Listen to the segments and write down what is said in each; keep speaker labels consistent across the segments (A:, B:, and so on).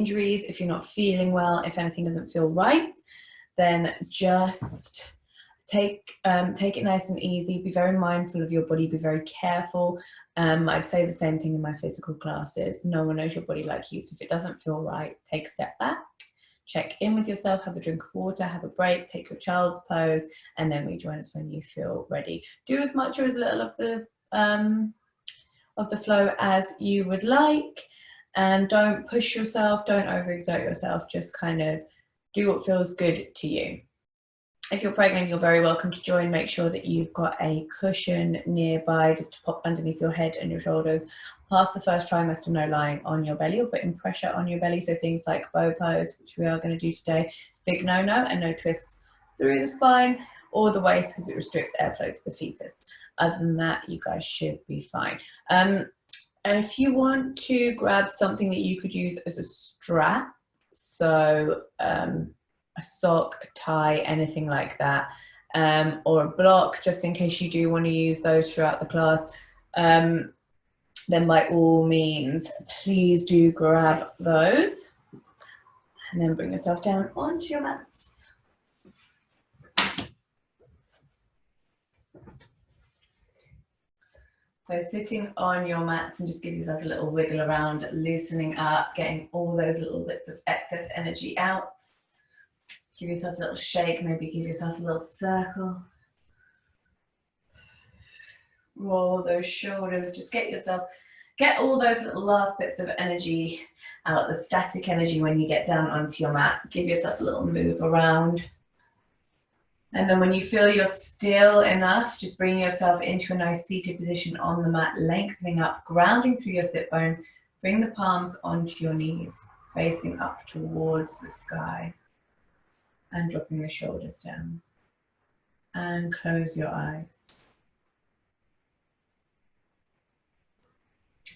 A: injuries, if you're not feeling well, if anything doesn't feel right, then just take it nice and easy. Be very mindful of your body, be very careful. I'd say the same thing in my physical classes. No one knows your body like you, so if it doesn't feel right, take a step back, check in with yourself, have a drink of water, have a break, take your child's pose, and then rejoin us when you feel ready. Do as much or as little of the flow as you would like, and don't push yourself, don't overexert yourself, just kind of do what feels good to you. If you're pregnant, you're very welcome to join. Make sure that you've got a cushion nearby just to pop underneath your head and your shoulders. Past the first trimester, no lying on your belly or putting pressure on your belly. So things like bow pose, which we are going to do today, it's a big no-no, and no twists through the spine or the waist because it restricts airflow to the fetus. Other than that, you guys should be fine. If you want to grab something that you could use as a strap, so a sock, a tie, anything like that, or a block, just in case you do want to use those throughout the class, then by all means, please do grab those. And then bring yourself down onto your mats. So sitting on your mats and just give yourself a little wiggle around, loosening up, getting all those little bits of excess energy out. Give yourself a little shake, maybe give yourself a little circle. Roll those shoulders, just get all those little last bits of energy out, the static energy when you get down onto your mat. Give yourself a little move around. And then when you feel you're still enough, just bring yourself into a nice seated position on the mat, lengthening up, grounding through your sit bones. Bring the palms onto your knees, facing up towards the sky. And dropping the shoulders down. And close your eyes.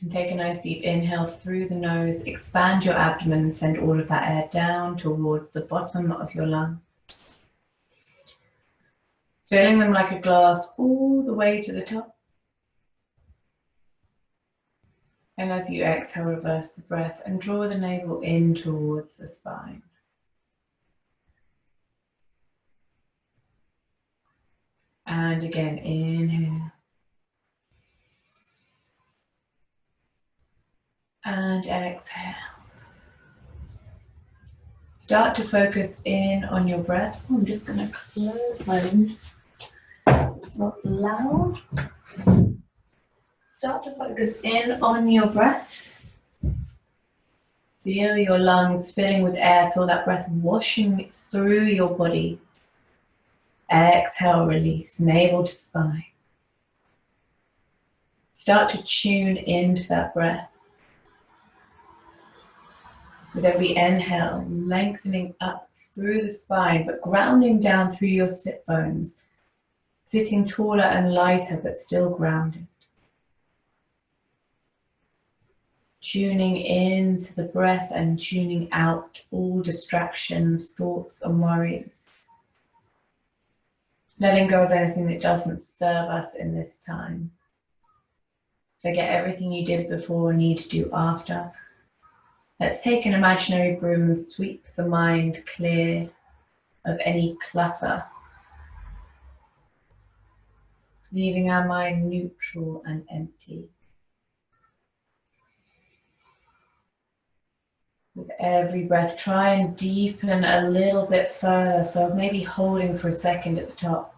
A: And take a nice deep inhale through the nose. Expand your abdomen and send all of that air down towards the bottom of your lungs. Filling them like a glass all the way to the top. And as you exhale, reverse the breath and draw the navel in towards the spine. And again, inhale. And exhale. Start to focus in on your breath. Oh, I'm just going to close my window. It's not loud. Start to focus in on your breath. Feel your lungs filling with air. Feel that breath washing through your body. Exhale, release, navel to spine. Start to tune into that breath. With every inhale, lengthening up through the spine, but grounding down through your sit bones. Sitting taller and lighter, but still grounded. Tuning into the breath and tuning out all distractions, thoughts and worries. Letting go of anything that doesn't serve us in this time. Forget everything you did before or need to do after. Let's take an imaginary broom and sweep the mind clear of any clutter, leaving our mind neutral and empty. With every breath, try and deepen a little bit further, so maybe holding for a second at the top.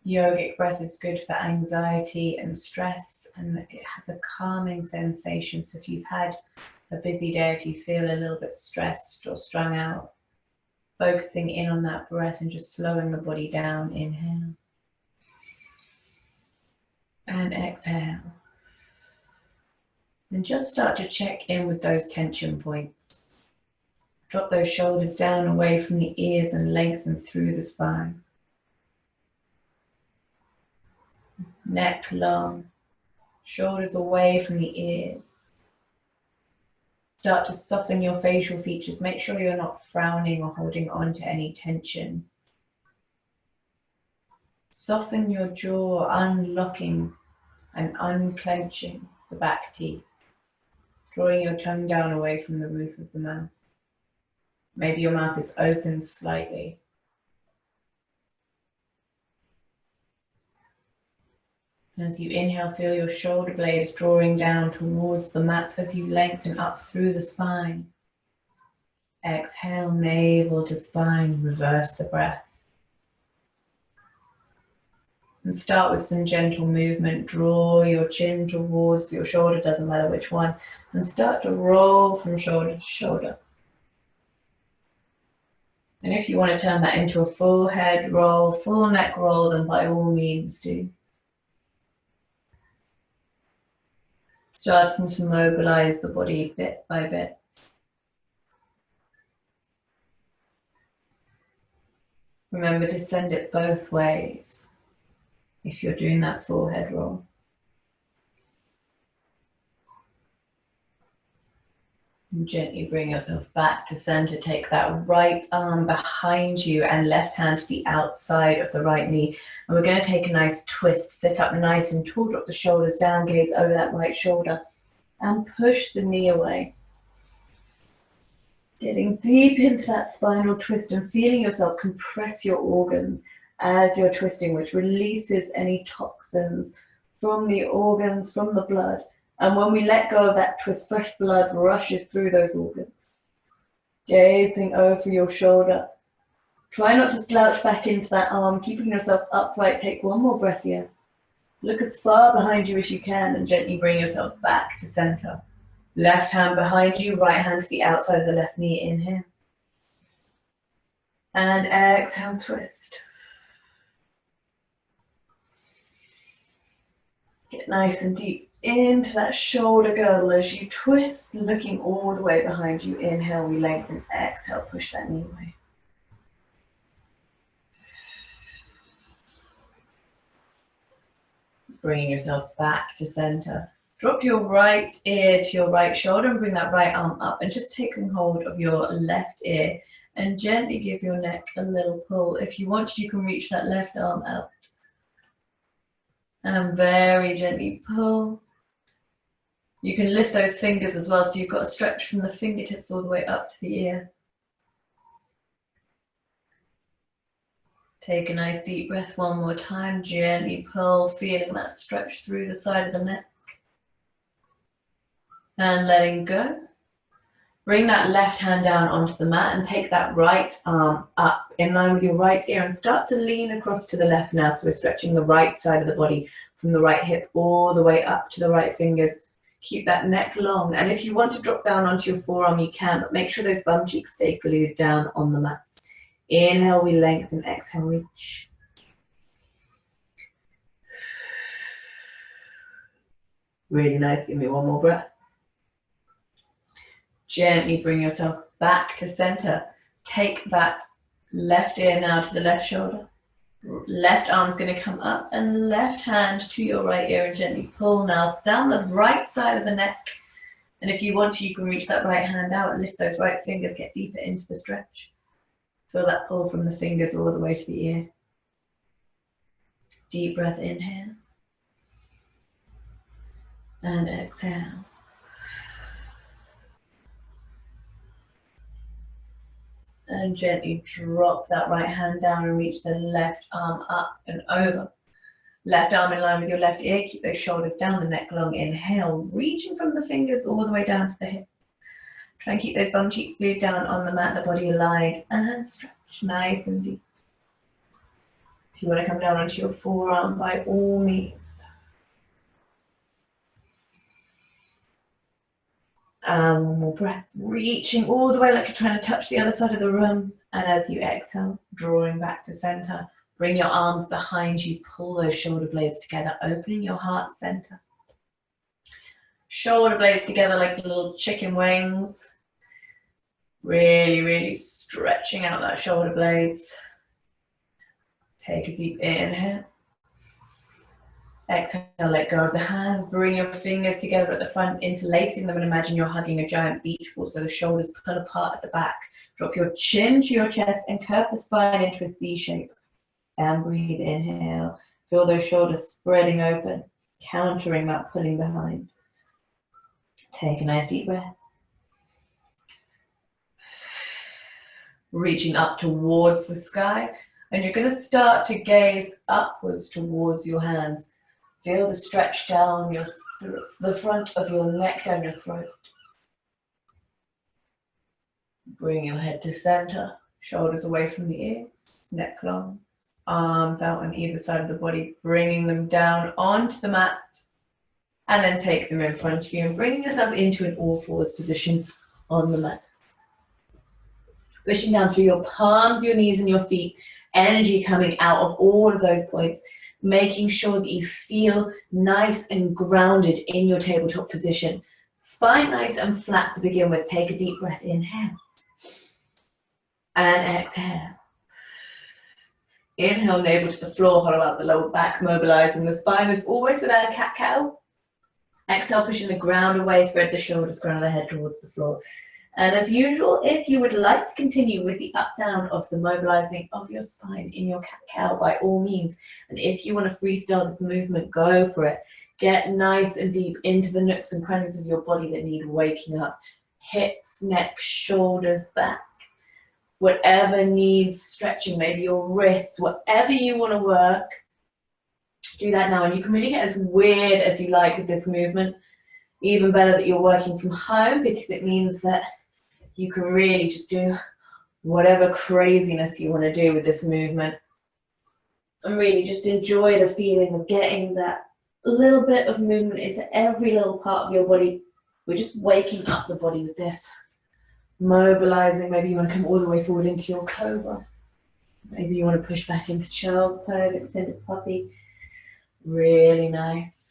A: Yogic breath is good for anxiety and stress, and it has a calming sensation. So if you've had a busy day, if you feel a little bit stressed or strung out, focusing in on that breath and just slowing the body down. Inhale and exhale. And just start to check in with those tension points. Drop those shoulders down away from the ears and lengthen through the spine. Neck long, shoulders away from the ears. Start to soften your facial features. Make sure you're not frowning or holding on to any tension. Soften your jaw, unlocking and unclenching the back teeth. Drawing your tongue down away from the roof of the mouth. Maybe your mouth is open slightly. As you inhale, feel your shoulder blades drawing down towards the mat as you lengthen up through the spine. Exhale, navel to spine, reverse the breath. And start with some gentle movement. Draw your chin towards your shoulder, doesn't matter which one, and start to roll from shoulder to shoulder. And if you want to turn that into a full head roll, full neck roll, then by all means do. Starting to mobilize the body bit by bit. Remember to send it both ways if you're doing that full head roll. And gently bring yourself back to center. Take that right arm behind you and left hand to the outside of the right knee. And we're going to take a nice twist. Sit up nice and tall, drop the shoulders down, gaze over that right shoulder, and push the knee away. Getting deep into that spinal twist and feeling yourself compress your organs as you're twisting, which releases any toxins from the organs, from the blood. And when we let go of that twist, fresh blood rushes through those organs. Gazing over your shoulder. Try not to slouch back into that arm, keeping yourself upright. Take one more breath here. Look as far behind you as you can and gently bring yourself back to center. Left hand behind you, right hand to the outside of the left knee. Inhale. And exhale, twist. Get nice and deep into that shoulder girdle as you twist, looking all the way behind you. Inhale, we lengthen. Exhale, push that knee away. Bringing yourself back to center. Drop your right ear to your right shoulder and bring that right arm up and just taking hold of your left ear and gently give your neck a little pull. If you want to, you can reach that left arm out and very gently pull. You can lift those fingers as well, so you've got a stretch from the fingertips all the way up to the ear. Take a nice deep breath one more time, gently pull, feeling that stretch through the side of the neck. And letting go. Bring that left hand down onto the mat and take that right arm up in line with your right ear and start to lean across to the left now. So we're stretching the right side of the body from the right hip all the way up to the right fingers. Keep that neck long. And if you want to drop down onto your forearm, you can, but make sure those bum cheeks stay glued down on the mat. Inhale, we lengthen. Exhale, reach. Really nice. Give me one more breath. Gently bring yourself back to center. Take that left ear now to the left shoulder. Left arm's going to come up and left hand to your right ear and gently pull now down the right side of the neck. And if you want to, you can reach that right hand out, lift those right fingers, get deeper into the stretch. Feel that pull from the fingers all the way to the ear. Deep breath, inhale. And exhale. And gently drop that right hand down and reach the left arm up and over. Left arm in line with your left ear. Keep those shoulders down, the neck long. Inhale, reaching from the fingers all the way down to the hip. Try and keep those bum cheeks glued down on the mat, the body aligned, and stretch nice and deep. If you want to come down onto your forearm, by all means. And one more breath, reaching all the way like you're trying to touch the other side of the room. And as you exhale, drawing back to center, bring your arms behind you, pull those shoulder blades together, opening your heart center. Shoulder blades together like little chicken wings. Really, really stretching out that shoulder blades. Take a deep inhale. Exhale, let go of the hands. Bring your fingers together at the front, interlacing them, and imagine you're hugging a giant beach ball, so the shoulders pull apart at the back. Drop your chin to your chest and curve the spine into a C shape. And breathe, inhale. Feel those shoulders spreading open, countering that pulling behind. Take a nice deep breath. Reaching up towards the sky, and you're going to start to gaze upwards towards your hands. Feel the stretch down the front of your neck, down your throat. Bring your head to center, shoulders away from the ears, neck long, arms out on either side of the body, bringing them down onto the mat, and then take them in front of you and bringing yourself into an all fours position on the mat. Pushing down through your palms, your knees and your feet, energy coming out of all of those points, making sure that you feel nice and grounded in your tabletop position. Spine nice and flat to begin with. Take a deep breath, inhale. And exhale. Inhale, navel to the floor, hollow out the lower back, mobilizing the spine as always with our cat-cow. Exhale, pushing the ground away, spread the shoulders, ground the head towards the floor. And as usual, if you would like to continue with the up-down of the mobilizing of your spine in your cat-cow, by all means. And if you want to freestyle this movement, go for it. Get nice and deep into the nooks and crannies of your body that need waking up. Hips, neck, shoulders, back. Whatever needs stretching, maybe your wrists, whatever you want to work, do that now. And you can really get as weird as you like with this movement. Even better that you're working from home, because it means that you can really just do whatever craziness you want to do with this movement. And really just enjoy the feeling of getting that little bit of movement into every little part of your body. We're just waking up the body with this. Mobilizing, maybe you want to come all the way forward into your cobra. Maybe you want to push back into child's pose, extended puppy. Really nice.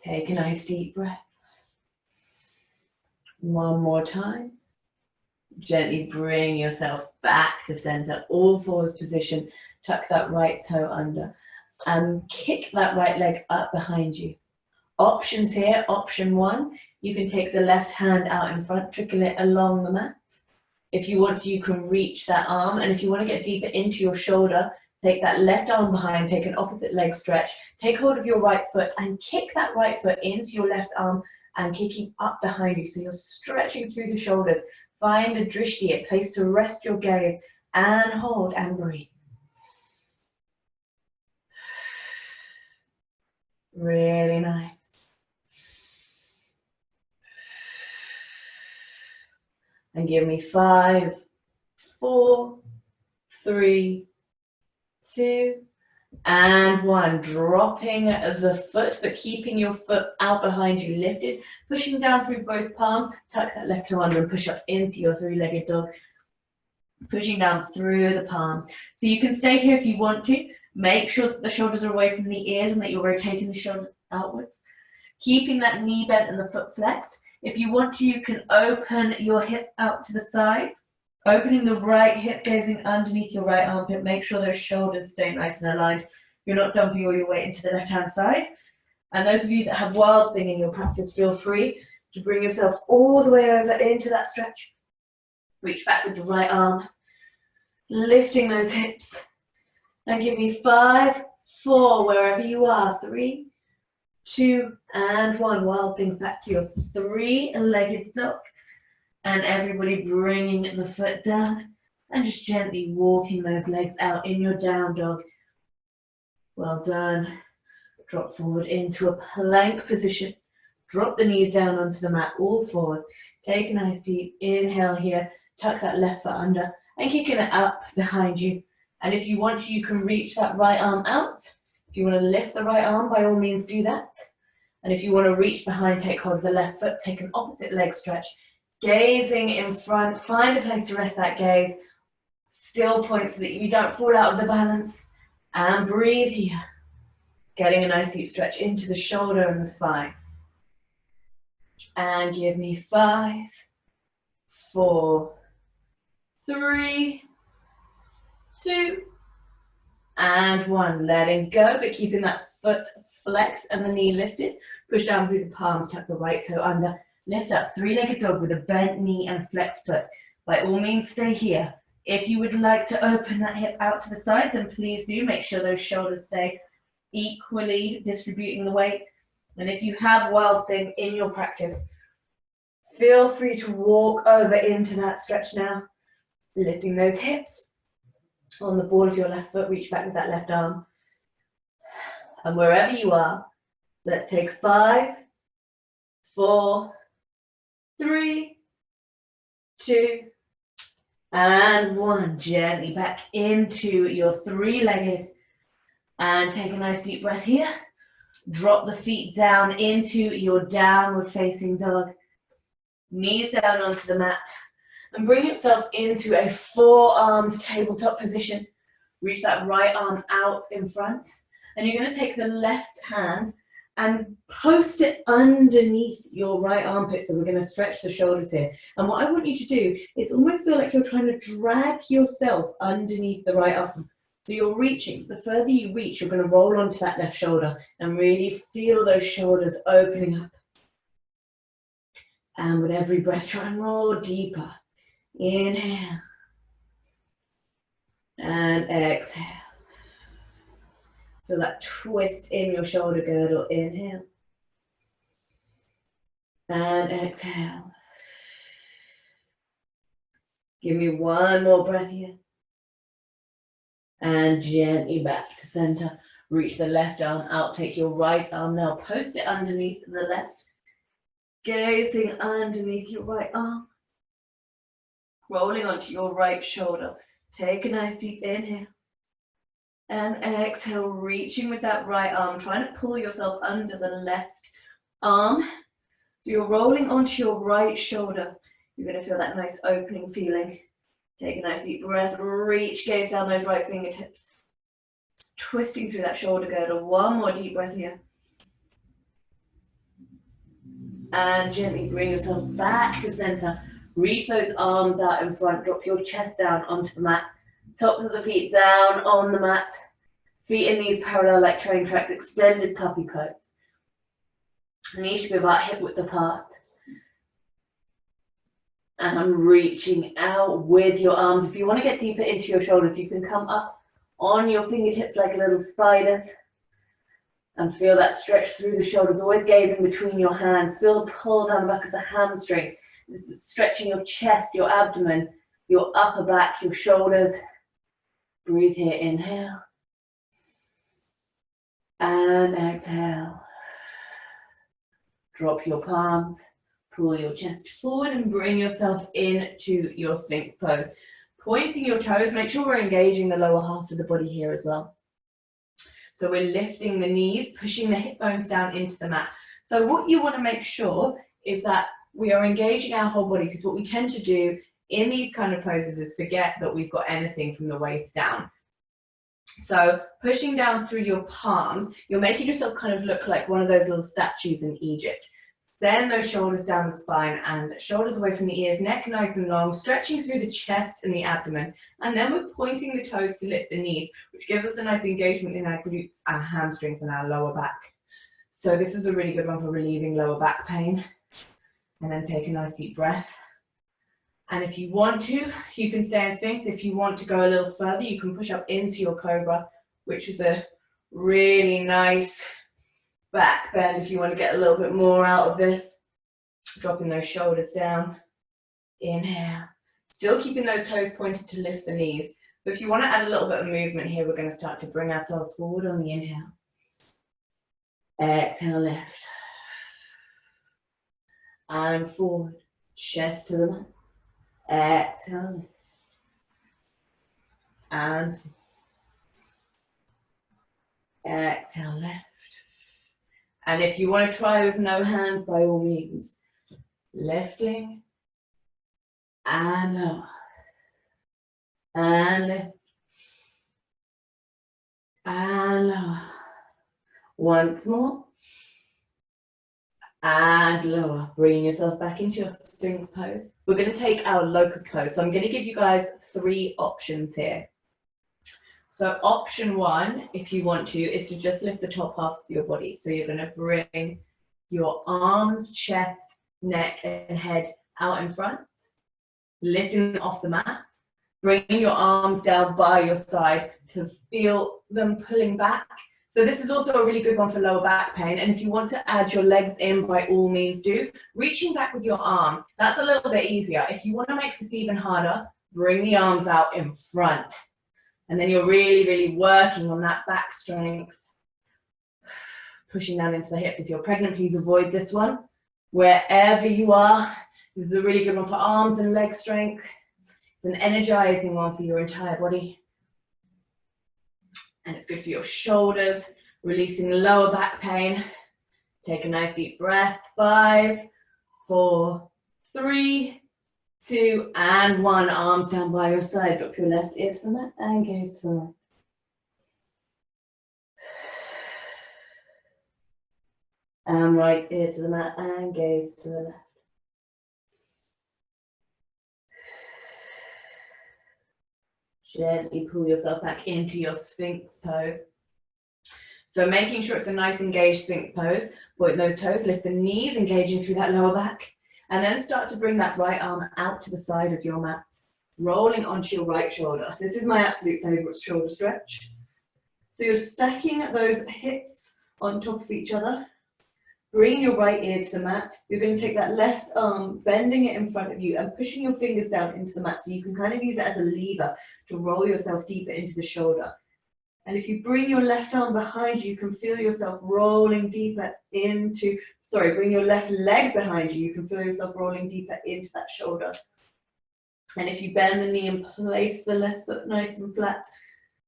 A: Take a nice deep breath. One more time. Gently bring yourself back to center, all fours position. Tuck that right toe under and kick that right leg up behind you. Options here, option one, you can take the left hand out in front, trickle it along the mat. If you want to, you can reach that arm, and if you want to get deeper into your shoulder, take that left arm behind, take an opposite leg stretch, take hold of your right foot and kick that right foot into your left arm and kicking up behind you. So you're stretching through the shoulders. Find a drishti, a place to rest your gaze, and hold and breathe. Really nice. And give me 5, 4, 3, 2, and 1. Dropping the foot, but keeping your foot out behind you, lifted. Pushing down through both palms. Tuck that left toe under and push up into your three-legged dog. Pushing down through the palms. So you can stay here if you want to. Make sure that the shoulders are away from the ears and that you're rotating the shoulders outwards. Keeping that knee bent and the foot flexed. If you want to, you can open your hip out to the side. Opening the right hip, gazing underneath your right armpit. Make sure those shoulders stay nice and aligned. You're not dumping all your weight into the left-hand side. And those of you that have wild thing in your practice, feel free to bring yourself all the way over into that stretch. Reach back with the right arm, lifting those hips. And give me 5, 4, wherever you are. 3, 2, and 1. Wild things back to your three-legged dog. And everybody bringing the foot down and just gently walking those legs out in your down dog. Well done. Drop forward into a plank position. Drop the knees down onto the mat, all fours. Take a nice deep inhale here. Tuck that left foot under and kicking it up behind you. And if you want to, you can reach that right arm out. If you want to lift the right arm, by all means do that. And if you want to reach behind, take hold of the left foot, take an opposite leg stretch. Gazing in front, find a place to rest that gaze. Still point so that you don't fall out of the balance. And breathe here. Getting a nice deep stretch into the shoulder and the spine. And give me 5, 4, 3, 2, and 1. Letting go, but keeping that foot flexed and the knee lifted. Push down through the palms, tuck the right toe under. Lift up, three-legged dog with a bent knee and flexed foot. By all means, stay here. If you would like to open that hip out to the side, then please do. Make sure those shoulders stay equally distributing the weight. And if you have Wild Thing in your practice, feel free to walk over into that stretch now, lifting those hips on the ball of your left foot, reach back with that left arm. And wherever you are, let's take 5, 4, 3, 2, and 1. Gently back into your three-legged. And take a nice deep breath here. Drop the feet down into your downward facing dog. Knees down onto the mat. And bring yourself into a forearms tabletop position. Reach that right arm out in front. And you're going to take the left hand and post it underneath your right armpit. So we're going to stretch the shoulders here. And what I want you to do is almost feel like you're trying to drag yourself underneath the right arm. So you're reaching. The further you reach, you're going to roll onto that left shoulder and really feel those shoulders opening up. And with every breath, try and roll deeper. Inhale. And exhale. Feel that twist in your shoulder girdle. Inhale. And exhale. Give me one more breath here. And gently back to center. Reach the left arm out. Take your right arm now. Post it underneath the left. Gazing underneath your right arm. Rolling onto your right shoulder. Take a nice deep inhale. And exhale, reaching with that right arm. Trying to pull yourself under the left arm. So you're rolling onto your right shoulder. You're going to feel that nice opening feeling. Take a nice deep breath, reach, gaze down those right fingertips. Twisting through that shoulder girdle. One more deep breath here. And gently bring yourself back to center. Reach those arms out in front. Drop your chest down onto the mat. Tops of the feet down on the mat. Feet and knees parallel like train tracks. Extended puppy pose. Knees should be about hip width apart. And I'm reaching out with your arms. If you want to get deeper into your shoulders, you can come up on your fingertips like little spiders. And feel that stretch through the shoulders. Always gazing between your hands. Feel the pull down the back of the hamstrings. This is stretching your chest, your abdomen, your upper back, your shoulders. Breathe here. Inhale. And exhale. Drop your palms. Pull your chest forward and bring yourself into your Sphinx pose. Pointing your toes, make sure we're engaging the lower half of the body here as well. So we're lifting the knees, pushing the hip bones down into the mat. So what you want to make sure is that we are engaging our whole body, because what we tend to do in these kind of poses is forget that we've got anything from the waist down. So pushing down through your palms, you're making yourself kind of look like one of those little statues in Egypt. Send those shoulders down the spine and shoulders away from the ears, neck nice and long, stretching through the chest and the abdomen. And then we're pointing the toes to lift the knees, which gives us a nice engagement in our glutes and hamstrings and our lower back. So this is a really good one for relieving lower back pain. And then take a nice deep breath. And if you want to, you can stay in Sphinx. If you want to go a little further, you can push up into your Cobra, which is a really nice back bend if you want to get a little bit more out of this. Dropping those shoulders down. Inhale. Still keeping those toes pointed to lift the knees. So if you want to add a little bit of movement here, we're going to start to bring ourselves forward on the inhale. Exhale, lift. And forward. Chest to the mat. Exhale, lift. And forward. Exhale, lift. And if you want to try with no hands, by all means, lifting and lower and lift and lower. Once more and lower. Bringing yourself back into your Sphinx pose. We're going to take our locust pose. So I'm going to give you guys 3 options here. So option 1, if you want to, is to just lift the top half of your body. So you're going to bring your arms, chest, neck, and head out in front, lifting them off the mat, bringing your arms down by your side to feel them pulling back. So this is also a really good one for lower back pain. And if you want to add your legs in, by all means do. Reaching back with your arms, that's a little bit easier. If you want to make this even harder, bring the arms out in front. And then you're really, really working on that back strength. Pushing down into the hips. If you're pregnant, please avoid this one. Wherever you are, this is a really good one for arms and leg strength. It's an energizing one for your entire body. And it's good for your shoulders, releasing lower back pain. Take a nice deep breath. 5, 4, 3, 2, and 1. Arms down by your side. Drop your left ear to the mat and gaze to the right. And right ear to the mat and gaze to the left. Gently pull yourself back into your Sphinx pose. So making sure it's a nice engaged Sphinx pose. Point those toes, lift the knees, engaging through that lower back. And then start to bring that right arm out to the side of your mat, rolling onto your right shoulder. This is my absolute favorite shoulder stretch. So you're stacking those hips on top of each other. Bring your right ear to the mat. You're going to take that left arm, bending it in front of you and pushing your fingers down into the mat so you can kind of use it as a lever to roll yourself deeper into the shoulder. And if you bring your left arm behind you, you can feel yourself rolling deeper into, bring your left leg behind you, you can feel yourself rolling deeper into that shoulder. And if you bend the knee and place the left foot nice and flat,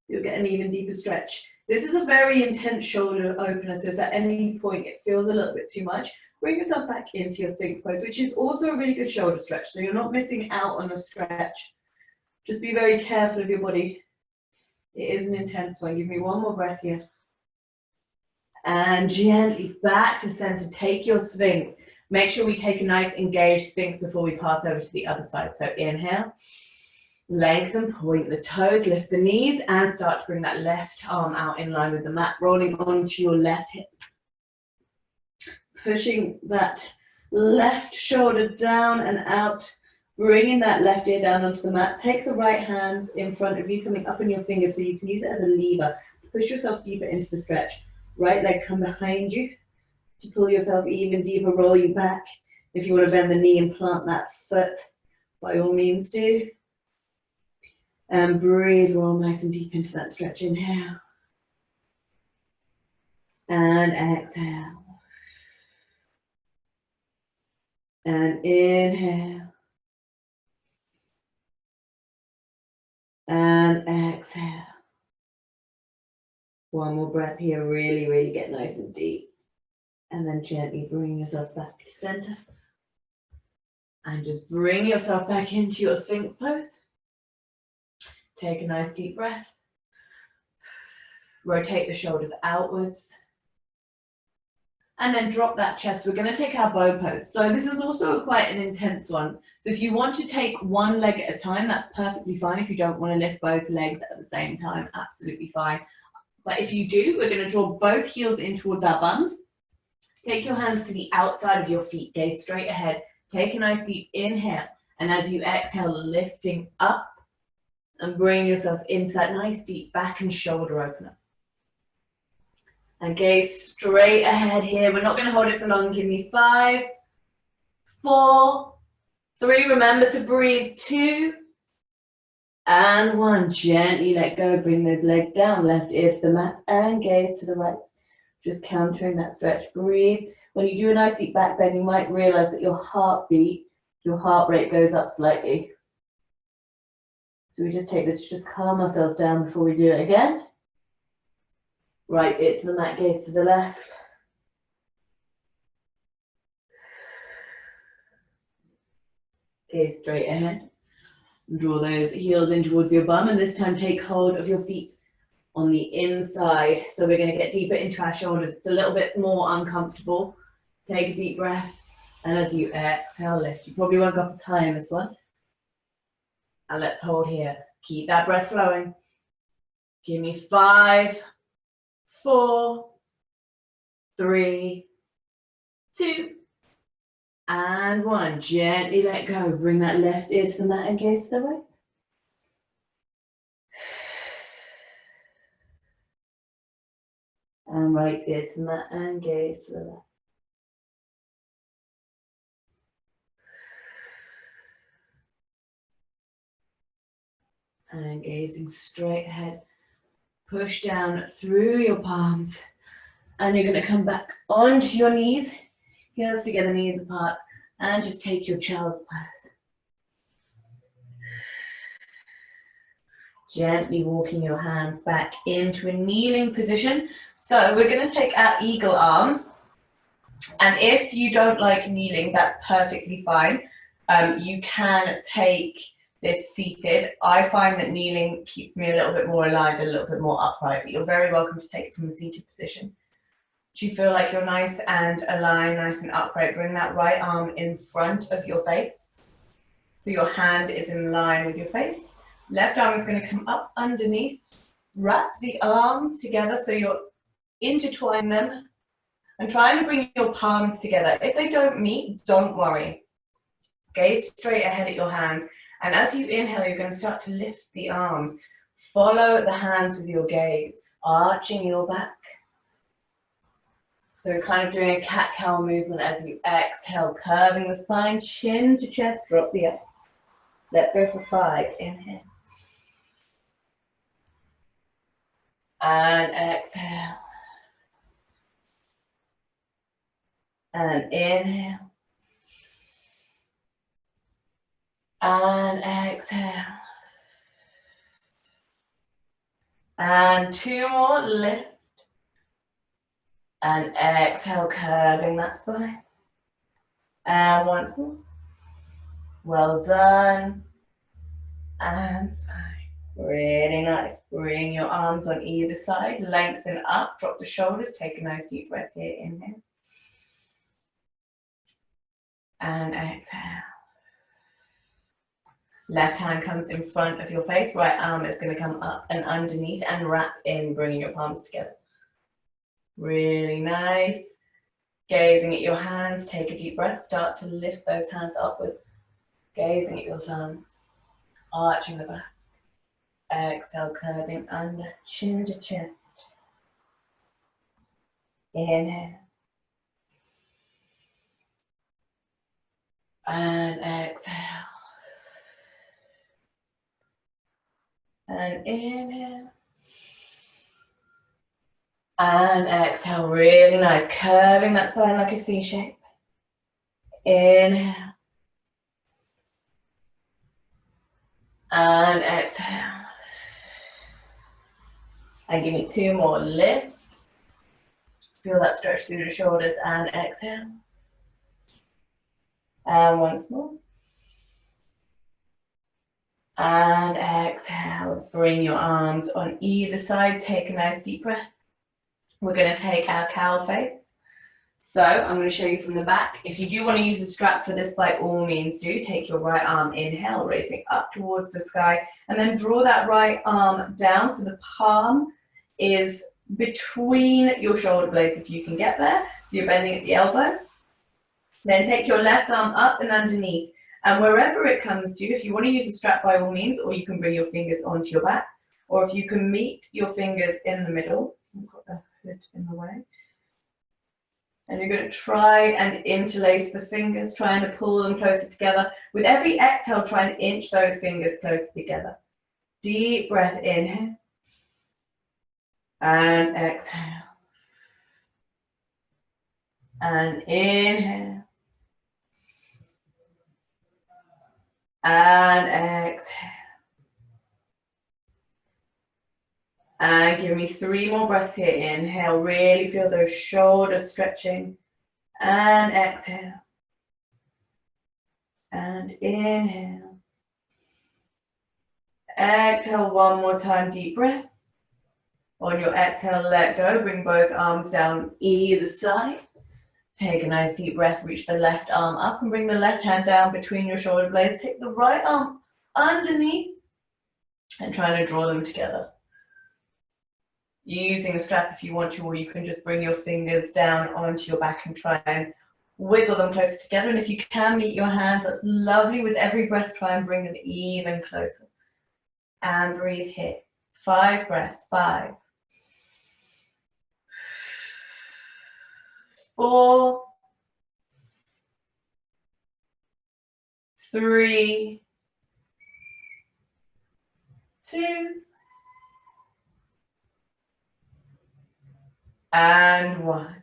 A: you'll get an even deeper stretch. This is a very intense shoulder opener, so if at any point it feels a little bit too much, bring yourself back into your Sphinx pose, which is also a really good shoulder stretch, so you're not missing out on a stretch. Just be very careful of your body. It is an intense one. Give me one more breath here. And gently back to center. Take your Sphinx. Make sure we take a nice engaged Sphinx before we pass over to the other side. So inhale, lengthen, point the toes, lift the knees, and start to bring that left arm out in line with the mat, rolling onto your left hip. Pushing that left shoulder down and out. Bringing that left ear down onto the mat. Take the right hand in front of you, coming up on your fingers so you can use it as a lever. Push yourself deeper into the stretch. Right leg come behind you to pull yourself even deeper, roll you back. If you want to bend the knee and plant that foot, by all means do. And breathe, roll nice and deep into that stretch. Inhale. And exhale. And inhale. And exhale. One more breath here. Really, really get nice and deep. And then gently bring yourself back to center. And just bring yourself back into your Sphinx pose. Take a nice deep breath. Rotate the shoulders outwards. And then drop that chest. We're going to take our bow pose. So this is also quite an intense one. So if you want to take one leg at a time, that's perfectly fine. If you don't want to lift both legs at the same time, absolutely fine. But if you do, we're going to draw both heels in towards our bums. Take your hands to the outside of your feet. Gaze straight ahead. Take a nice deep inhale. And as you exhale, lifting up and bring yourself into that nice deep back and shoulder opener. And gaze straight ahead here. We're not going to hold it for long. Give me 5, 4, 3. Remember to breathe. 2, and 1. Gently let go. Bring those legs down. Left ear to the mat and gaze to the right. Just countering that stretch. Breathe. When you do a nice deep back bend, you might realize that your heart rate goes up slightly. So we just take this to just calm ourselves down before we do it again. Right ear to the mat, gaze to the left. Gaze straight ahead. Draw those heels in towards your bum, and this time take hold of your feet on the inside. So we're going to get deeper into our shoulders. It's a little bit more uncomfortable. Take a deep breath, and as you exhale, lift. You probably won't go up as high in this one. And let's hold here. Keep that breath flowing. Give me 5, 4, 3, 2, and 1. Gently let go. Bring that left ear to the mat and gaze to the right. And right ear to the mat and gaze to the left. And gazing straight ahead. Push down through your palms. And you're going to come back onto your knees. Heels together, knees apart. And just take your child's pose. Gently walking your hands back into a kneeling position. So we're going to take our eagle arms. And if you don't like kneeling, that's perfectly fine. You can take this seated. I find that kneeling keeps me a little bit more aligned, a little bit more upright, but you're very welcome to take it from a seated position. Do you feel like you're nice and aligned, nice and upright? Bring that right arm in front of your face. So your hand is in line with your face. Left arm is going to come up underneath. Wrap the arms together so you're intertwining them. And try and bring your palms together. If they don't meet, don't worry. Gaze straight ahead at your hands. And as you inhale, you're going to start to lift the arms. Follow the hands with your gaze, arching your back. So kind of doing a cat-cow movement as you exhale, curving the spine, chin to chest, drop the up. Let's go for 5. Inhale. And exhale. And inhale. And exhale. And 2 more, lift. And exhale, curving that spine. And once more. Well done. And spine. Really nice. Bring your arms on either side. Lengthen up. Drop the shoulders. Take a nice deep breath here. Inhale. And exhale. Left hand comes in front of your face. Right arm is going to come up and underneath and wrap in, bringing your palms together. Really nice. Gazing at your hands. Take a deep breath. Start to lift those hands upwards. Gazing at your thumbs. Arching the back. Exhale, curving under, chin to chest. Inhale. And exhale. And inhale. And exhale, really nice. Curving that spine like a C shape. Inhale. And exhale. And give me 2 more. Lift. Feel that stretch through the shoulders and exhale. And once more. And exhale. Bring your arms on either side. Take a nice deep breath. We're going to take our cow face. So I'm going to show you from the back. If you do want to use a strap for this, by all means do. Take your right arm, inhale, raising up towards the sky, and then draw that right arm down so the palm is between your shoulder blades if you can get there. So you're bending at the elbow. Then take your left arm up and underneath. And wherever it comes to, if you want to use a strap, by all means, or you can bring your fingers onto your back, or if you can meet your fingers in the middle. I've got the hood in the way. And you're going to try and interlace the fingers, trying to pull them closer together. With every exhale, try and inch those fingers closer together. Deep breath, inhale. And exhale. And inhale. And exhale. And give me 3 more breaths here. Inhale, really feel those shoulders stretching. And exhale. And inhale. Exhale 1 more time, deep breath. On your exhale, let go. Bring both arms down either side. Take a nice deep breath. Reach the left arm up and bring the left hand down between your shoulder blades. Take the right arm underneath and try to draw them together. Using a strap if you want to, or you can just bring your fingers down onto your back and try and wiggle them closer together. And if you can meet your hands, that's lovely. With every breath, try and bring them even closer. And breathe here. 5 breaths. 5. 4, 3, 2, and 1.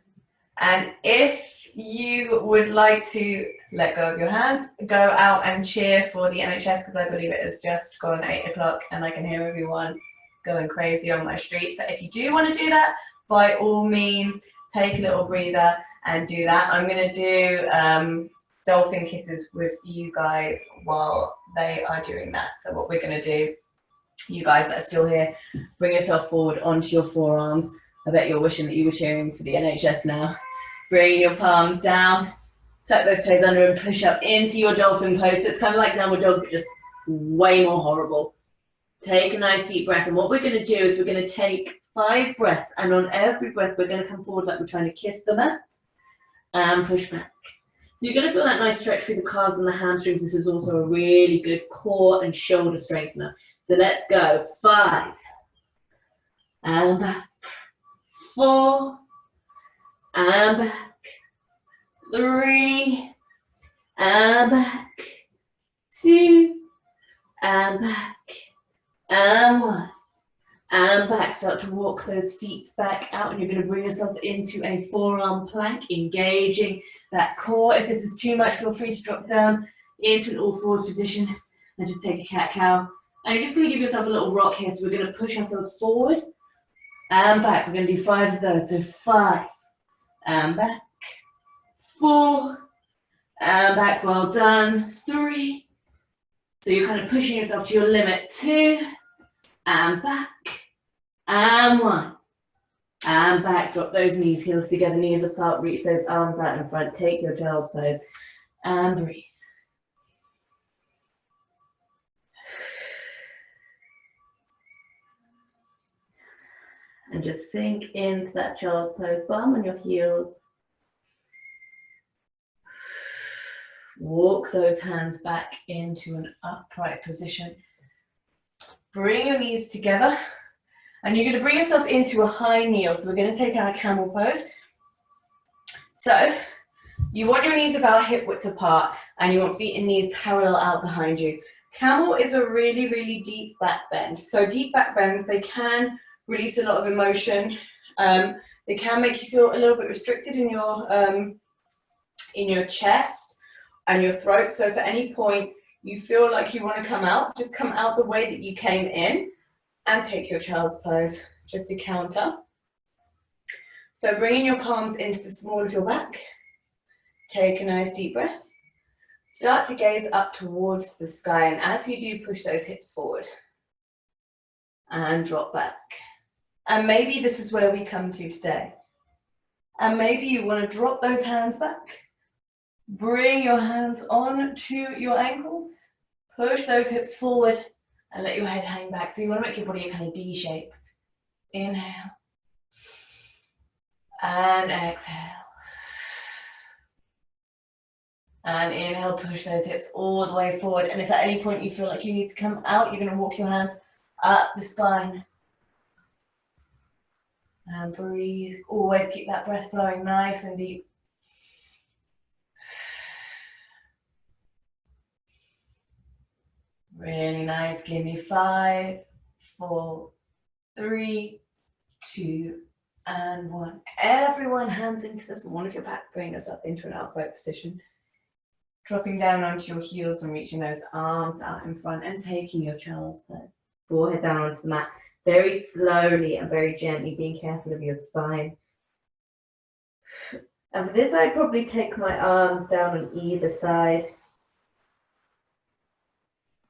A: And if you would like to let go of your hands, go out and cheer for the NHS, because I believe it has just gone 8 o'clock and I can hear everyone going crazy on my street. So if you do want to do that, by all means, take a little breather and do that. I'm going to do dolphin kisses with you guys while they are doing that. So what we're going to do, you guys that are still here, bring yourself forward onto your forearms. I bet you're wishing that you were cheering for the NHS now. Bring your palms down, tuck those toes under and push up into your dolphin pose. So it's kind of like downward dog, but just way more horrible. Take a nice deep breath. And what we're going to do is we're going to take 5 breaths. And on every breath, we're going to come forward like we're trying to kiss the mat and push back. So you're going to feel that nice stretch through the calves and the hamstrings. This is also a really good core and shoulder strengthener. So let's go. 5. And back. 4. And back. 3. And back. 2. And back. And 1. And back. Start to walk those feet back out, and you're going to bring yourself into a forearm plank, engaging that core. If this is too much, feel free to drop down into an all-fours position and just take a cat-cow. And you're just going to give yourself a little rock here. So we're going to push ourselves forward and back. We're going to do 5 of those. So 5 and back. 4 and back. Well done. 3. So you're kind of pushing yourself to your limit. 2 and back. And 1 and back. Drop those knees, heels together, knees apart. Reach those arms out in front. Take your child's pose and breathe. And just sink into that child's pose, bum on your heels. Walk those hands back into an upright position. Bring your knees together. And you're going to bring yourself into a high kneel. So we're going to take our camel pose. So you want your knees about hip width apart, and you want feet and knees parallel out behind you. Camel is a really, really deep back bend. So deep back bends, they can release a lot of emotion. They can make you feel a little bit restricted in your chest and your throat. So if at any point you feel like you want to come out, just come out the way that you came in and take your child's pose, just a counter. So bringing your palms into the small of your back. Take a nice deep breath. Start to gaze up towards the sky, and as you do, push those hips forward and drop back. And maybe this is where we come to today. And maybe you want to drop those hands back. Bring your hands on to your ankles. Push those hips forward and let your head hang back. So you want to make your body a kind of D shape. Inhale. And exhale. And inhale, push those hips all the way forward. And if at any point you feel like you need to come out, you're going to walk your hands up the spine. And breathe. Always keep that breath flowing nice and deep. Really nice. Give me 5, 4, 3, 2, and 1. Everyone, hands into the small of your back. Bring yourself into an upright position. Dropping down onto your heels and reaching those arms out in front and taking your child's pose. Forehead down onto the mat. Very slowly and very gently, being careful of your spine. And for this, I'd probably take my arms down on either side.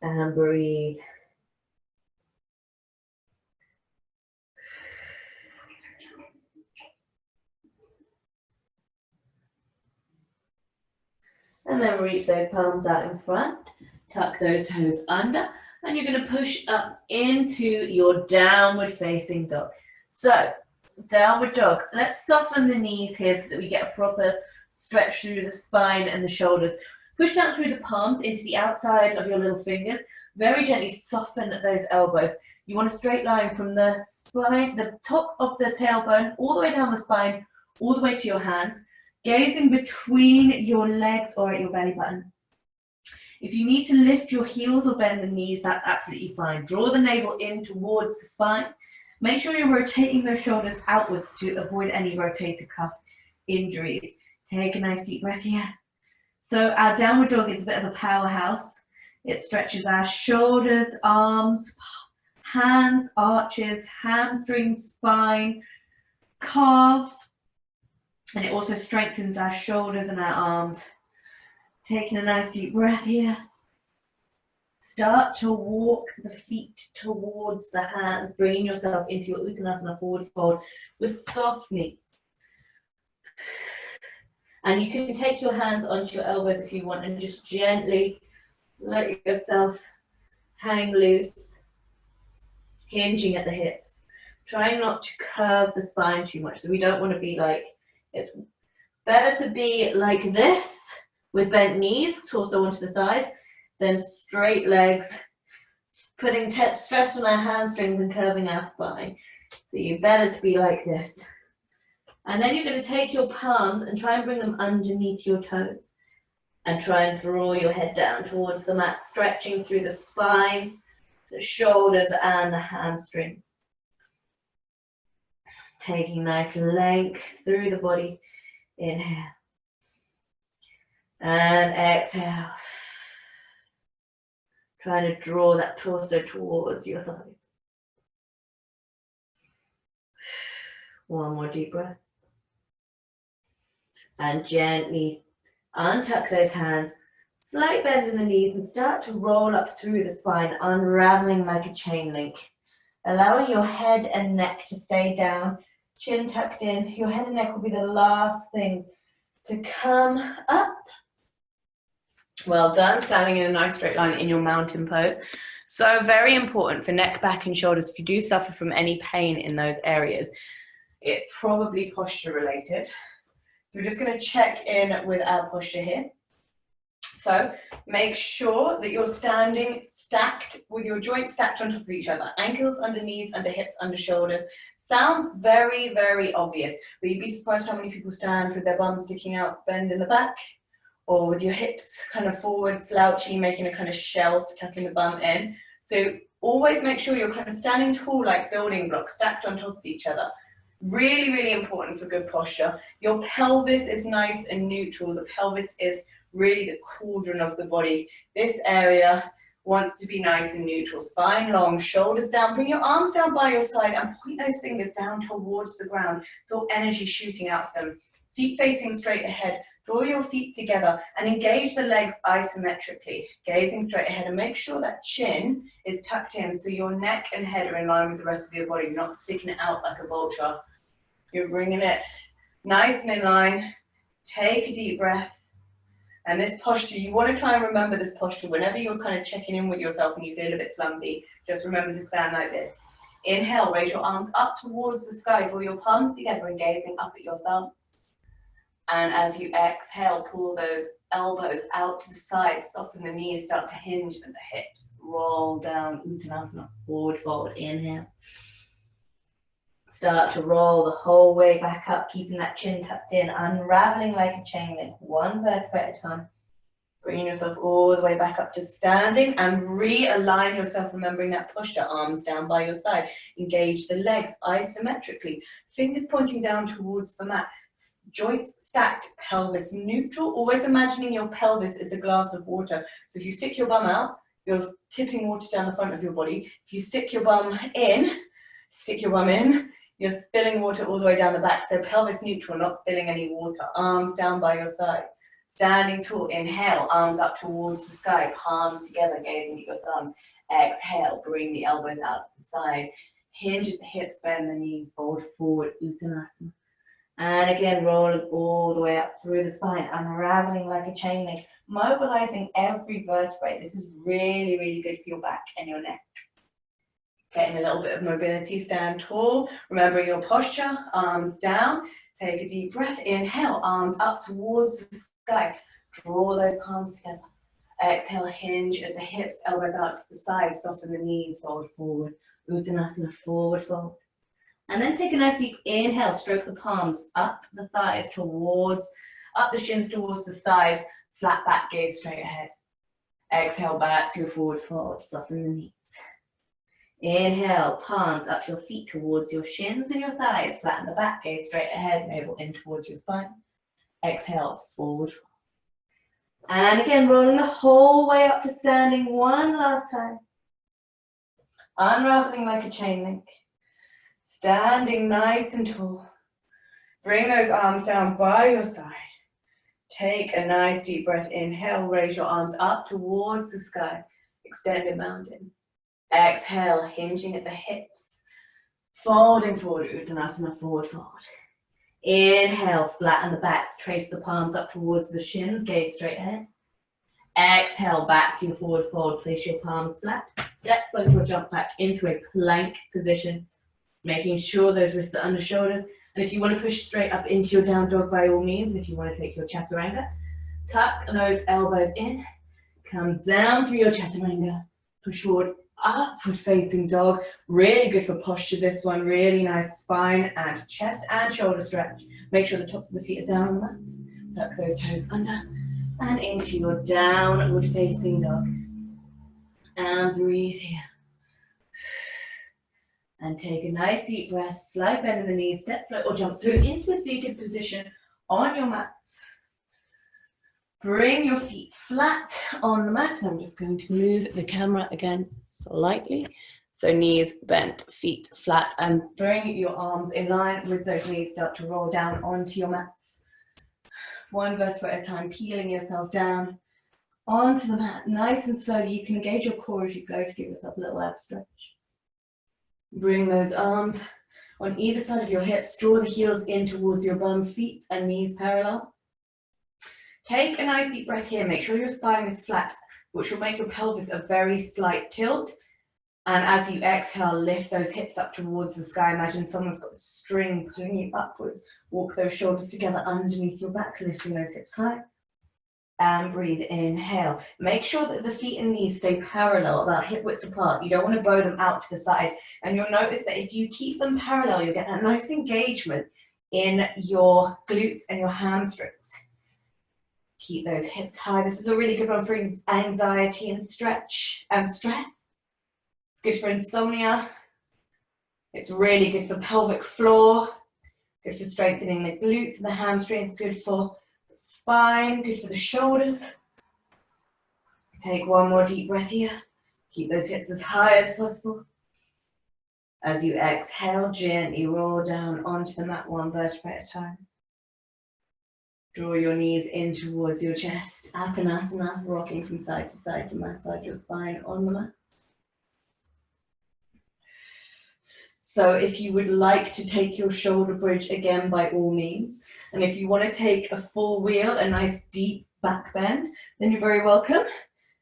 A: And breathe. And then reach those palms out in front. Tuck those toes under. And you're going to push up into your downward facing dog. So, downward dog. Let's soften the knees here so that we get a proper stretch through the spine and the shoulders. Push down through the palms into the outside of your little fingers. Very gently soften those elbows. You want a straight line from the spine, the top of the tailbone, all the way down the spine, all the way to your hands. Gazing between your legs or at your belly button. If you need to lift your heels or bend the knees, that's absolutely fine. Draw the navel in towards the spine. Make sure you're rotating those shoulders outwards to avoid any rotator cuff injuries. Take a nice deep breath here. So our downward dog is a bit of a powerhouse. It stretches our shoulders, arms, hands, arches, hamstrings, spine, calves, and it also strengthens our shoulders and our arms. Taking a nice deep breath here. Start to walk the feet towards the hands, bringing yourself into your Uttanasana forward fold with soft knees. And you can take your hands onto your elbows if you want and just gently let yourself hang loose, hinging at the hips. Trying not to curve the spine too much. So we don't want to be like, it's better to be like this with bent knees, torso onto the thighs, than straight legs, putting stress on our hamstrings and curving our spine. So you're better to be like this. And then you're going to take your palms and try and bring them underneath your toes. And try and draw your head down towards the mat, stretching through the spine, the shoulders, and the hamstring. Taking nice length through the body. Inhale. And exhale. Trying to draw that torso towards your thighs. One more deep breath. And gently untuck those hands, slight bend in the knees, and start to roll up through the spine, unraveling like a chain link. Allowing your head and neck to stay down, chin tucked in. Your head and neck will be the last things to come up. Well done, standing in a nice straight line in your mountain pose. So very important for neck, back, and shoulders. If you do suffer from any pain in those areas, it's probably posture related. So we're just going to check in with our posture here. So make sure that you're standing stacked with your joints stacked on top of each other. Ankles under knees, under hips, under shoulders. Sounds very, very obvious, but you'd be surprised how many people stand with their bums sticking out, bend in the back, or with your hips kind of forward, slouchy, making a kind of shelf, tucking the bum in. So always make sure you're kind of standing tall like building blocks, stacked on top of each other. Really, really important for good posture. Your pelvis is nice and neutral. The pelvis is really the cauldron of the body. This area wants to be nice and neutral. Spine long, shoulders down. Bring your arms down by your side and point those fingers down towards the ground. Feel energy shooting out of them. Feet facing straight ahead. Draw your feet together and engage the legs isometrically, gazing straight ahead, and make sure that chin is tucked in so your neck and head are in line with the rest of your body. You're not sticking it out like a vulture. You're bringing it nice and in line. Take a deep breath. And this posture, you want to try and remember this posture whenever you're kind of checking in with yourself and you feel a bit slumpy. Just remember to stand like this. Inhale, raise your arms up towards the sky. Draw your palms together and gazing up at your thumbs. And as you exhale, pull those elbows out to the side, soften the knees, start to hinge at the hips. Roll down, Uttanasana, forward fold, inhale. Start to roll the whole way back up, keeping that chin tucked in, unraveling like a chain link, one vertebrae at a time. Bringing yourself all the way back up to standing and realign yourself, remembering that posture, arms down by your side. Engage the legs isometrically, fingers pointing down towards the mat. Joints stacked, pelvis neutral, always imagining your pelvis is a glass of water. So if you stick your bum out, you're tipping water down the front of your body. If you stick your bum in, you're spilling water all the way down the back. So pelvis neutral, not spilling any water. Arms down by your side. Standing tall, inhale, arms up towards the sky, palms together, gazing at your thumbs. Exhale, bring the elbows out to the side. Hinge at the hips, bend the knees, fold forward, Uttanasana. And again, rolling all the way up through the spine, unraveling like a chain link, mobilizing every vertebrae. This is really, really good for your back and your neck. Getting a little bit of mobility, stand tall, remembering your posture, arms down. Take a deep breath, inhale, arms up towards the sky. Draw those palms together. Exhale, hinge at the hips, elbows out to the side, soften the knees, fold forward. Uttanasana, forward fold. And then take a nice deep inhale, stroke the palms up the thighs towards Up the shins towards the thighs, flat back, gaze straight ahead. Exhale back to your forward fold, soften the knees. Inhale, palms up your feet towards your shins and your thighs, flatten the back, gaze straight ahead, navel in towards your spine. Exhale, forward fold. And again, rolling the whole way up to standing one last time. Unraveling like a chain link. Standing nice and tall. Bring those arms down by your side. Take a nice deep breath. Inhale, raise your arms up towards the sky. Extended mountain. Exhale, hinging at the hips. Folding forward, Uttanasana, forward fold. Inhale, flatten the backs, trace the palms up towards the shins, gaze straight ahead. Exhale, back to your forward fold, place your palms flat. Step float or jump back into a plank position, making sure those wrists are under shoulders. And if you want to push straight up into your down dog, by all means. And if you want to take your chaturanga, tuck those elbows in, come down through your chaturanga, push forward, upward facing dog. Really good for posture, this one. Really nice spine and chest and shoulder stretch. Make sure the tops of the feet are down on the mat. Tuck those toes under and into your downward facing dog. And breathe here. And take a nice deep breath, slight bend in the knees, step, float or jump through into a seated position on your mats. Bring your feet flat on the mat. I'm just going to move the camera again slightly. So knees bent, feet flat, and bring your arms in line with those knees. Start to roll down onto your mats. One vertebra at a time, peeling yourself down onto the mat. Nice and slowly. You can engage your core as you go to give yourself a little ab stretch. Bring those arms on either side of your hips. Draw the heels in towards your bum, feet and knees parallel. Take a nice deep breath here. Make sure your spine is flat, which will make your pelvis a very slight tilt. And as you exhale, lift those hips up towards the sky. Imagine someone's got a string pulling you upwards. Walk those shoulders together underneath your back, lifting those hips high. And breathe, inhale. Make sure that the feet and knees stay parallel, about hip width apart. You don't want to bow them out to the side. And you'll notice that if you keep them parallel, you'll get that nice engagement in your glutes and your hamstrings. Keep those hips high. This is a really good one for anxiety and stretch and stress. It's good for insomnia. It's really good for pelvic floor. Good for strengthening the glutes and the hamstrings. Good for the spine. Good for the shoulders. Take one more deep breath here. Keep those hips as high as possible. As you exhale, gently roll down onto the mat, one vertebra at a time. Draw your knees in towards your chest. Apanasana, rocking from side to massage your spine on the mat. So if you would like to take your shoulder bridge again, by all means. And if you want to take a full wheel, a nice deep back bend, then you're very welcome.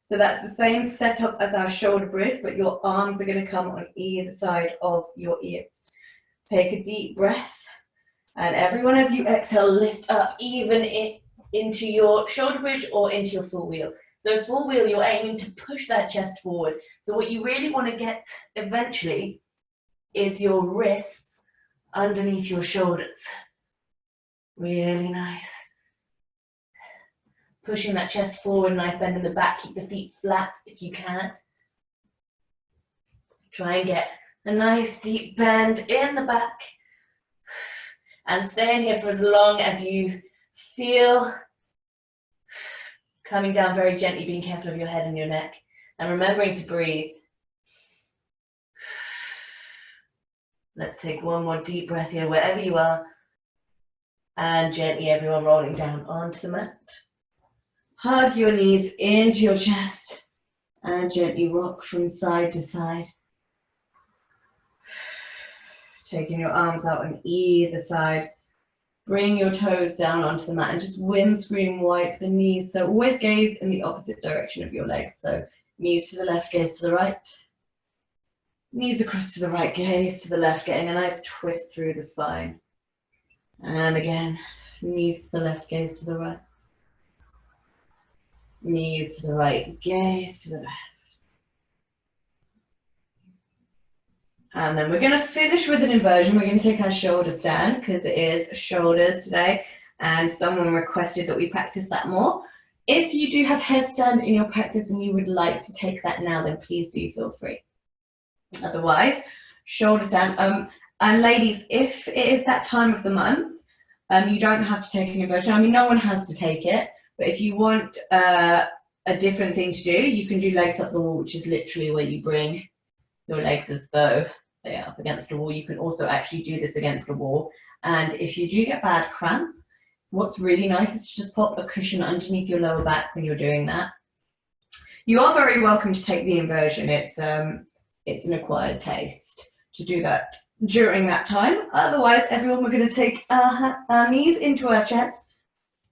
A: So that's the same setup as our shoulder bridge, but your arms are going to come on either side of your ears. Take a deep breath. And everyone, as you exhale, lift up even into your shoulder bridge or into your full wheel. So full wheel, you're aiming to push that chest forward. So what you really want to get eventually is your wrists underneath your shoulders. Really nice. Pushing that chest forward, nice bend in the back. Keep the feet flat if you can. Try and get a nice deep bend in the back. And stay in here for as long as you feel. Coming down very gently, being careful of your head and your neck. And remembering to breathe. Let's take one more deep breath here, wherever you are. And gently, everyone rolling down onto the mat. Hug your knees into your chest. And gently rock from side to side. Taking your arms out on either side. Bring your toes down onto the mat and just windscreen wipe the knees. So always gaze in the opposite direction of your legs. So knees to the left, gaze to the right. Knees across to the right, gaze to the left, getting a nice twist through the spine. And again, knees to the left, gaze to the right. Knees to the right, gaze to the left. And then we're going to finish with an inversion. We're going to take our shoulder stand because it is shoulders today. and someone requested that we practice that more. If you do have headstand in your practice and you would like to take that now, then please do feel free. Otherwise, shoulder stand. And ladies, if it is that time of the month, you don't have to take an inversion. I mean, no one has to take it, but if you want a different thing to do, you can do legs up the wall, which is literally where you bring your legs as though they are up against a wall. You can also actually do this against a wall. And if you do get bad cramp, what's really nice is to just pop a cushion underneath your lower back when you're doing that. You are very welcome to take the inversion. It's an acquired taste to do that during that time. Otherwise, everyone, we're going to take our knees into our chest,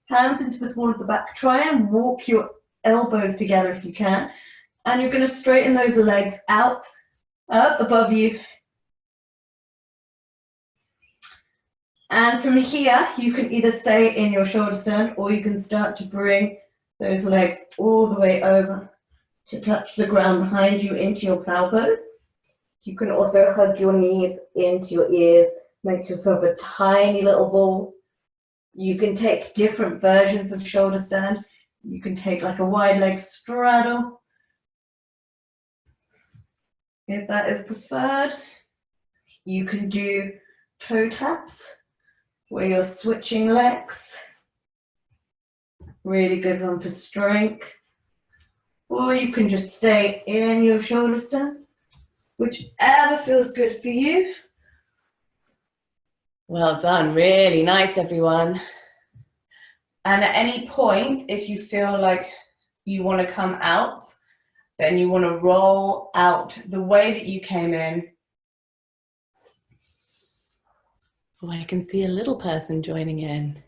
A: hands into the small of the back. Try and walk your elbows together if you can. And you're going to straighten those legs out, up above you. And from here, you can either stay in your shoulder stand or you can start to bring those legs all the way over to touch the ground behind you into your plow pose. You can also hug your knees into your ears, make yourself a tiny little ball. You can take different versions of shoulder stand. You can take like a wide leg straddle, if that is preferred. You can do toe taps, where you're switching legs. Really good one for strength. Or you can just stay in your shoulder stand, whichever feels good for you. Well done, really nice, everyone. And at any point, if you feel like you want to come out, then you want to roll out the way that you came in. Oh, I can see a little person joining in.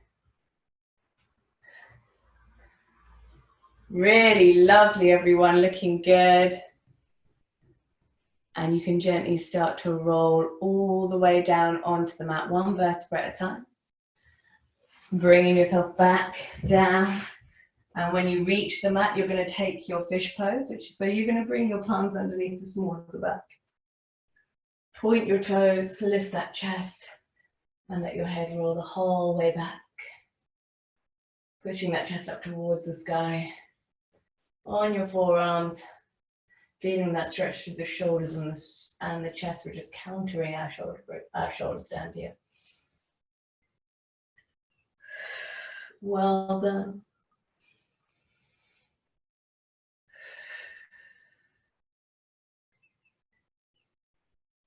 A: Really lovely, everyone, looking good. And you can gently start to roll all the way down onto the mat, one vertebra at a time. Bringing yourself back down. And when you reach the mat, you're going to take your fish pose, which is where you're going to bring your palms underneath the small of the back. Point your toes, lift that chest, and let your head roll the whole way back. Pushing that chest up towards the sky. On your forearms, feeling that stretch through the shoulders and the chest. We're just countering our shoulder stand here. Well done.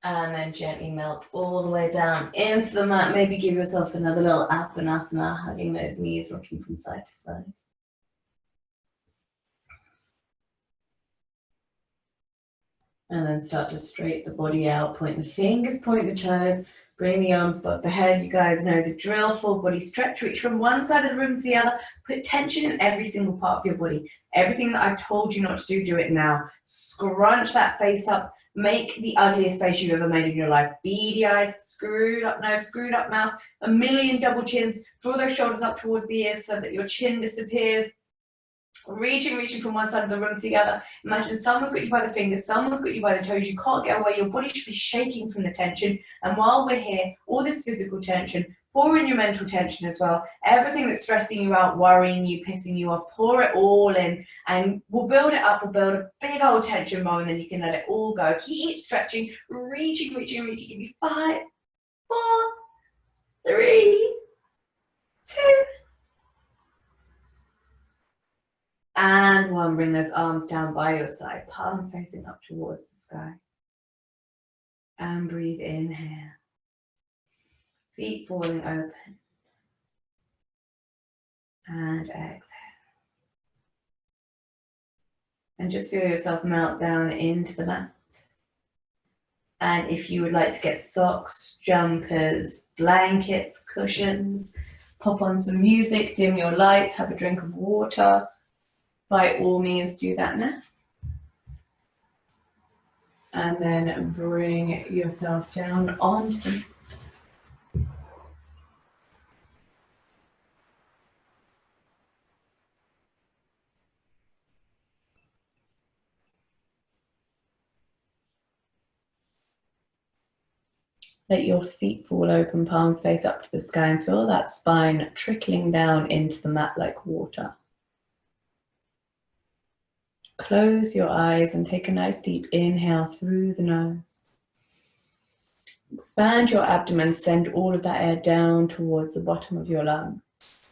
A: And then gently melt all the way down into the mat. Maybe give yourself another little Apanasana, hugging those knees, rocking from side to side. And then start to straighten the body out, point the fingers, point the toes, bring the arms above the head. You guys know the drill, full body stretch, reach from one side of the room to the other. Put tension in every single part of your body. Everything that I've told you not to do, do it now. Scrunch that face up. Make the ugliest face you've ever made in your life. Beady eyes, screwed up nose, screwed up mouth, a million double chins. Draw those shoulders up towards the ears so that your chin disappears. Reaching from one side of the room to the other. Imagine someone's got you by the fingers, someone's got you by the toes. You can't get away. Your body should be shaking from the tension. And while we're here, all this physical tension, pour in your mental tension as well. Everything that's stressing you out, worrying you, pissing you off, pour it all in. And we'll build it up. We'll build a big old tension ball, and then you can let it all go. Keep stretching, reaching. Give me 5, 4, 3, 2, and 1. Bring those arms down by your side, palms facing up towards the sky. And breathe in here. Feet falling open. And exhale. And just feel yourself melt down into the mat. And if you would like to get socks, jumpers, blankets, cushions, pop on some music, dim your lights, have a drink of water, by all means do that now. And then bring yourself down onto the mat. Let your feet fall open, palms face up to the sky, and feel that spine trickling down into the mat like water. Close your eyes and take a nice deep inhale through the nose. Expand your abdomen, send all of that air down towards the bottom of your lungs.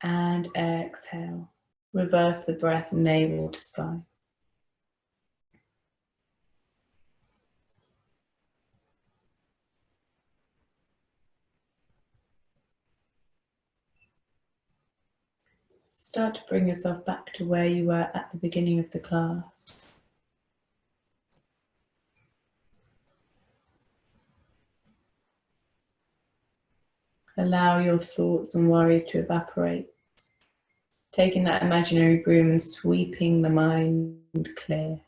A: And exhale. Reverse the breath, navel to spine. Start to bring yourself back to where you were at the beginning of the class. Allow your thoughts and worries to evaporate, taking that imaginary broom and sweeping the mind clear.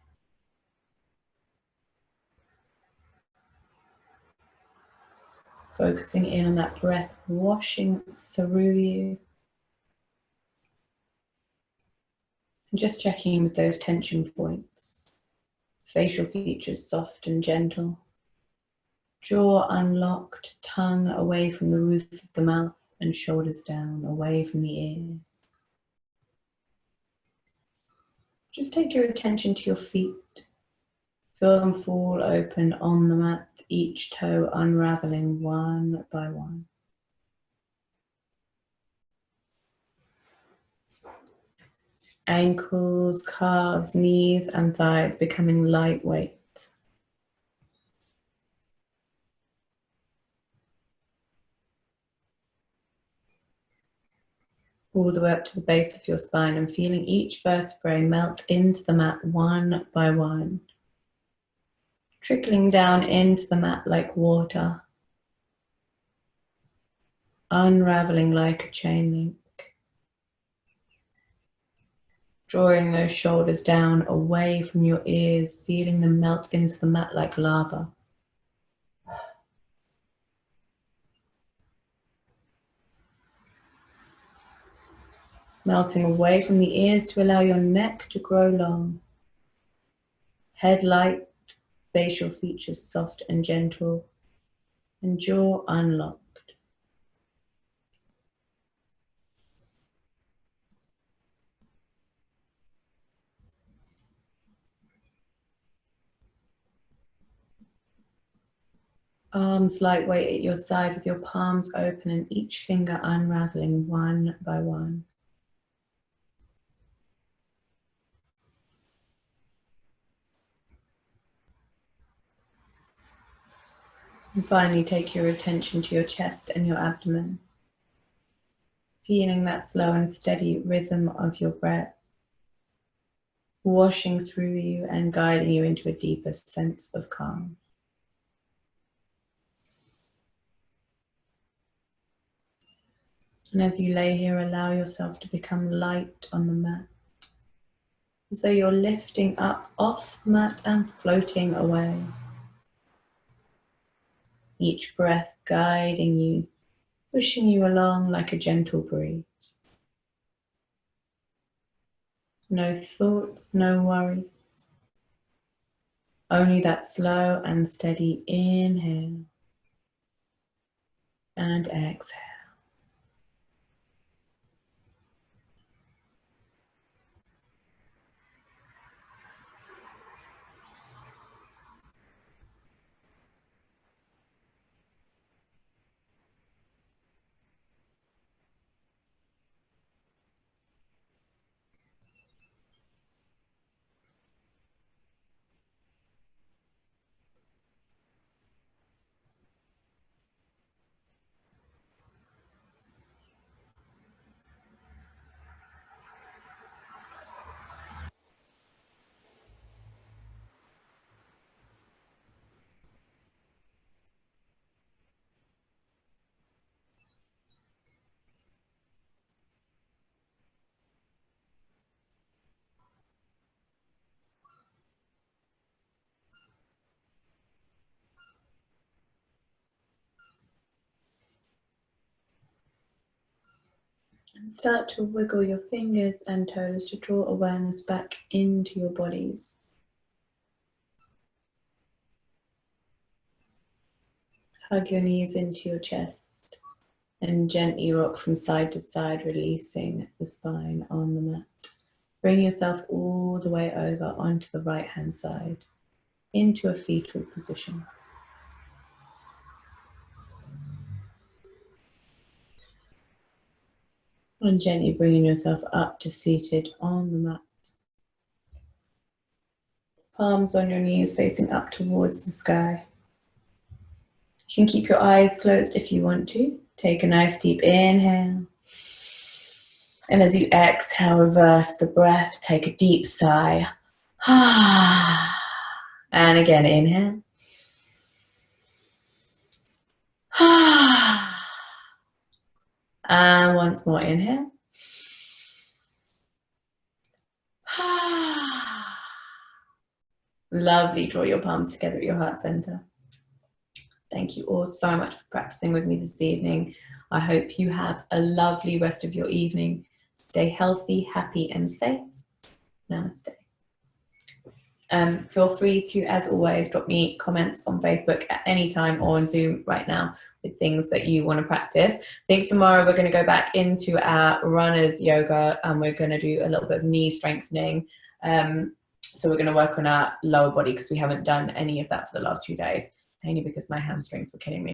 A: Focusing in on that breath washing through you. And just checking in with those tension points. Facial features soft and gentle. Jaw unlocked, tongue away from the roof of the mouth and shoulders down, away from the ears. Just take your attention to your feet. Feel them fall open on the mat, each toe unraveling one by one. Ankles, calves, knees and thighs becoming lightweight. All the way up to the base of your spine and feeling each vertebrae melt into the mat one by one. Trickling down into the mat like water. Unraveling like a chain link. Drawing those shoulders down away from your ears, feeling them melt into the mat like lava. Melting away from the ears to allow your neck to grow long. Head light, facial features soft and gentle, and jaw unlocked. Arms lightweight at your side with your palms open and each finger unraveling one by one. And finally take your attention to your chest and your abdomen. Feeling that slow and steady rhythm of your breath, washing through you and guiding you into a deeper sense of calm. And as you lay here, allow yourself to become light on the mat, as though you're lifting up off the mat and floating away. Each breath guiding you, pushing you along like a gentle breeze. No thoughts, no worries. Only that slow and steady inhale and exhale. And start to wiggle your fingers and toes to draw awareness back into your bodies. Hug your knees into your chest and gently rock from side to side, releasing the spine on the mat. Bring yourself all the way over onto the right hand side into a fetal position. And gently bringing yourself up to seated on the mat. Palms on your knees facing up towards the sky. You can keep your eyes closed if you want to. Take a nice deep inhale. And as you exhale, reverse the breath. Take a deep sigh. And again, inhale. And once more, inhale. Lovely. Draw your palms together at your heart center. Thank you all so much for practicing with me this evening. I hope you have a lovely rest of your evening. Stay healthy, happy, and safe. Namaste. Feel free to, as always, drop me comments on Facebook at any time or on Zoom right now with things that you want to practice. I think tomorrow we're going to go back into our runners yoga and we're going to do a little bit of knee strengthening. So we're going to work on our lower body because we haven't done any of that for the last 2 days, mainly because my hamstrings were killing me.